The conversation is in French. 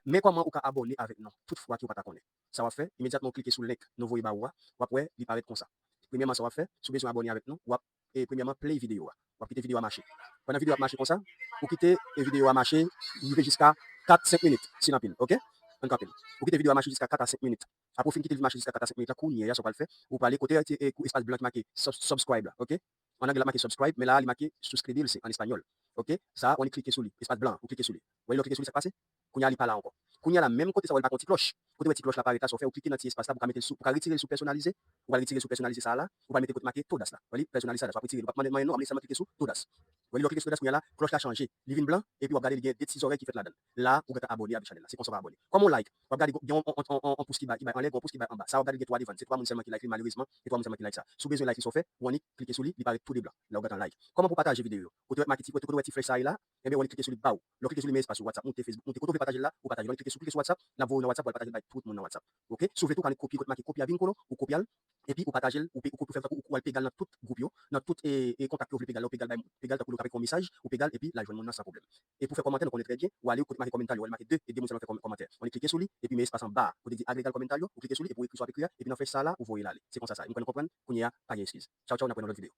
Mais comment vous pouvez abonner avec nous toutefois que vous ne pas connaître. Ça va faire immédiatement cliquer sur le link nous voyez bah ou après il paraît comme ça. Premièrement ça va faire si vous besoin abonner avec nous et premièrement play vidéo. Ou quitter vidéo à marcher. Pendant vidéo à marcher comme ça, vous quittez vidéo à marcher jusqu'à 4-5 minutes si pile, OK? En capille. Vous quittez vidéo à marcher jusqu'à 4 à 5 minutes. Après vous quitter marcher jusqu'à 4 à 5 minutes là cournier ça va le faire. Vous parler côté espace blanc marqué subscribe là, OK? On a marqué subscribe mais là il marqué souscrire c'est en espagnol. OK? Ça on est cliquer sur lui, espace blanc, vous cliquez sur lui. Vous voyez le cliquer sur lui ça passe? Kounya li pas là encore. Kounya la même côté ça va pas petite cloche. Côté petite cloche là paraît là ça fait ou cliquer dans petit espace là pour mettre sous pour retirer le sous personnalisé. Ou va retirer le sous personnalisé ça là, ou va mettre côté marqué Todas là. Vous voyez personnalisé ça, ça va retirer pas demander non, mais seulement cliquer sur Todas. Vous voyez le cliquer sur Todas kounya là, cloche là changé, living blanc et puis vous regardez il y a des petites oreilles qui fait là-dedans. Là, vous êtes abonné à la chaîne là, c'est qu'on se va abonner. Comme on like, vous regardez on pouce qui va en l'air, on pouce qui va en bas. Ça regarde il y a 3 devant, c'est 3 moun seulement qui like malheureusement, et 3 moun seulement qui like ça. Si vous besoin like sont fait, ou on cliquer sur lui, il paraît tout des blancs. Là vous êtes en like. Comment pour partager vidéo? Côté marketing, côté petit flèche ça là, et bien on cliquer sur lui bas. Le cliquer sur lui mais espace sur WhatsApp, monter Facebook, monter côté partager là, ou partager, on cliquer sur WhatsApp, là vous dans WhatsApp pour partager avec tout le monde dans WhatsApp. OK? Surtout quand copier côté marqué copier vincolo ou copier et puis ou partager ou faire ou pégal dans tout groupe yo, dans tout et contact vous pégal pégal pour avec un message ou pégal et puis là joindre mon sans problème. Et pour faire commentaire, on connaît très bien, ou aller au côté marqué commentaire, ou aller marquer 2 et 2 mots faire commentaire. On cliquer sur lui et puis mais espace en bas, vous dites agréger commentaire, vous cliquez sur lui et pour écrire sur écrire et puis on fait ça là, vous voyez là. C'est comme ça ça. Vous comprenez? Qu'on y a pas excuse. Ciao ciao, on a pour une autre vidéo.